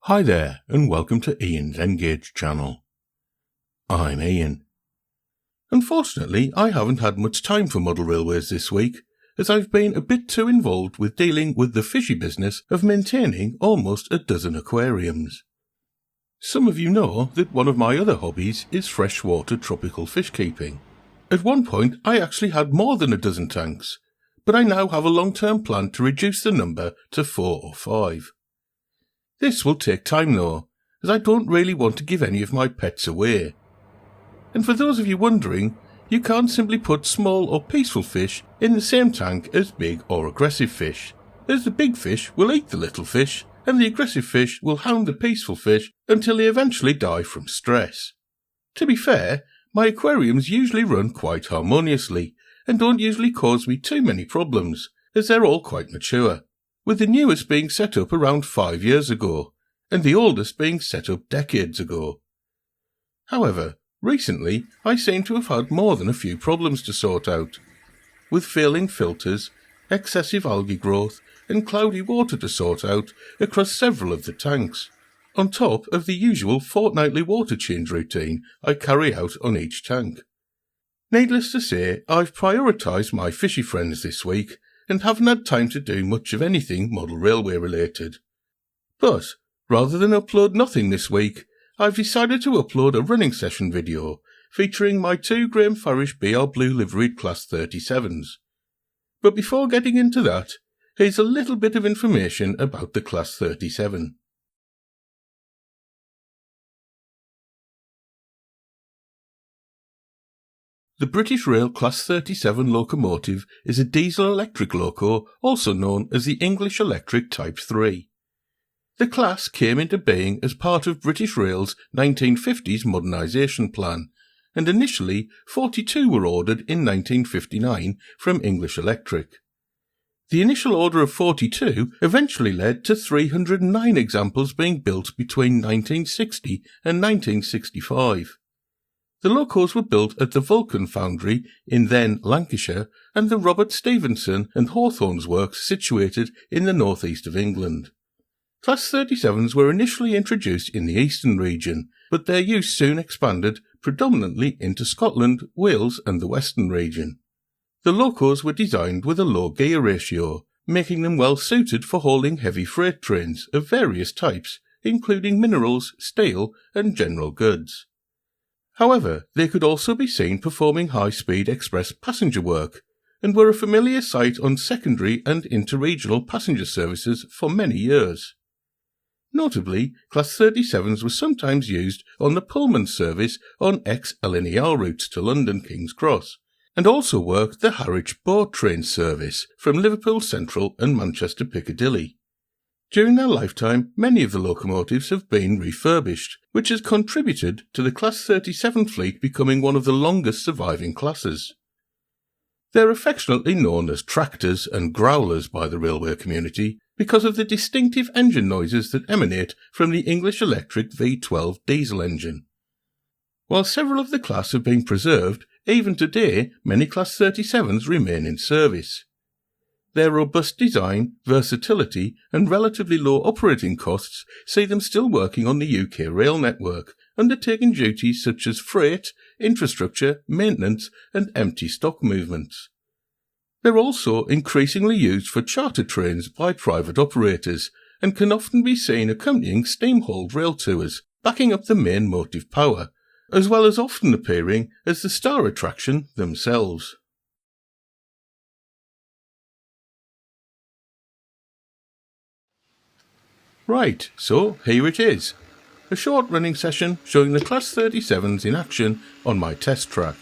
Hi there, and welcome to Ian's Engage channel. I'm Ian. Unfortunately, I haven't had much time for model railways this week, as I've been a bit too involved with dealing with the fishy business of maintaining almost a dozen aquariums. Some of you know that one of my other hobbies is freshwater tropical fish keeping. At one point, I actually had more than a dozen tanks, but I now have a long-term plan to reduce the number to 4 or 5. This will take time though, as I don't really want to give any of my pets away. And for those of you wondering, you can't simply put small or peaceful fish in the same tank as big or aggressive fish, as the big fish will eat the little fish, and the aggressive fish will hound the peaceful fish until they eventually die from stress. To be fair, my aquariums usually run quite harmoniously, and don't usually cause me too many problems, as they're all quite mature, with the newest being set up around 5 years ago, and the oldest being set up decades ago. However, recently I seem to have had more than a few problems to sort out, with failing filters, excessive algae growth, and cloudy water to sort out across several of the tanks, on top of the usual fortnightly water change routine I carry out on each tank. Needless to say, I've prioritised my fishy friends this week and haven't had time to do much of anything model railway related. But, rather than upload nothing this week, I've decided to upload a running session video featuring my 2 Graham Farish BR blue liveried Class 37s. But before getting into that, here's a little bit of information about the Class 37. The British Rail Class 37 locomotive is a diesel-electric loco, also known as the English Electric Type 3. The class came into being as part of British Rail's 1950s modernisation plan, and initially 42 were ordered in 1959 from English Electric. The initial order of 42 eventually led to 309 examples being built between 1960 and 1965. The locos were built at the Vulcan Foundry in then Lancashire and the Robert Stevenson and Hawthorne's works situated in the northeast of England. Class 37s were initially introduced in the eastern region, but their use soon expanded predominantly into Scotland, Wales and the western region. The locos were designed with a low gear ratio, making them well suited for hauling heavy freight trains of various types, including minerals, steel and general goods. However, they could also be seen performing high-speed express passenger work, and were a familiar sight on secondary and interregional passenger services for many years. Notably, Class 37s were sometimes used on the Pullman service on ex-LNER routes to London King's Cross, and also worked the Harwich Boat train service from Liverpool Central and Manchester Piccadilly. During their lifetime, many of the locomotives have been refurbished, which has contributed to the Class 37 fleet becoming one of the longest surviving classes. They're affectionately known as tractors and growlers by the railway community because of the distinctive engine noises that emanate from the English Electric V12 diesel engine. While several of the class have been preserved, even today many Class 37s remain in service. Their robust design, versatility and relatively low operating costs see them still working on the UK rail network, undertaking duties such as freight, infrastructure, maintenance and empty stock movements. They're also increasingly used for charter trains by private operators and can often be seen accompanying steam-hauled rail tours, backing up the main motive power, as well as often appearing as the star attraction themselves. Right, so here it is. A short running session showing the Class 37s in action on my test track.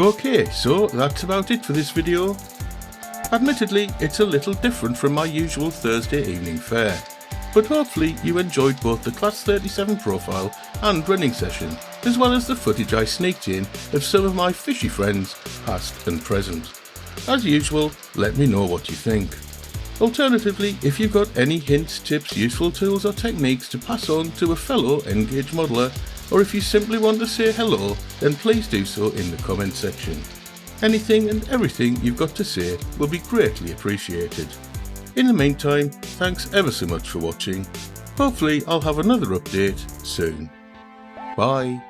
Okay, so that's about it for this video. Admittedly, it's a little different from my usual Thursday evening fare, but hopefully you enjoyed both the Class 37 profile and running session, as well as the footage I sneaked in of some of my fishy friends, past and present. As usual, let me know what you think. Alternatively, if you've got any hints, tips, useful tools or techniques to pass on to a fellow N-Gage modeller, or if you simply want to say hello, then please do so in the comment section. Anything and everything you've got to say will be greatly appreciated. In the meantime, thanks ever so much for watching. Hopefully I'll have another update soon. Bye.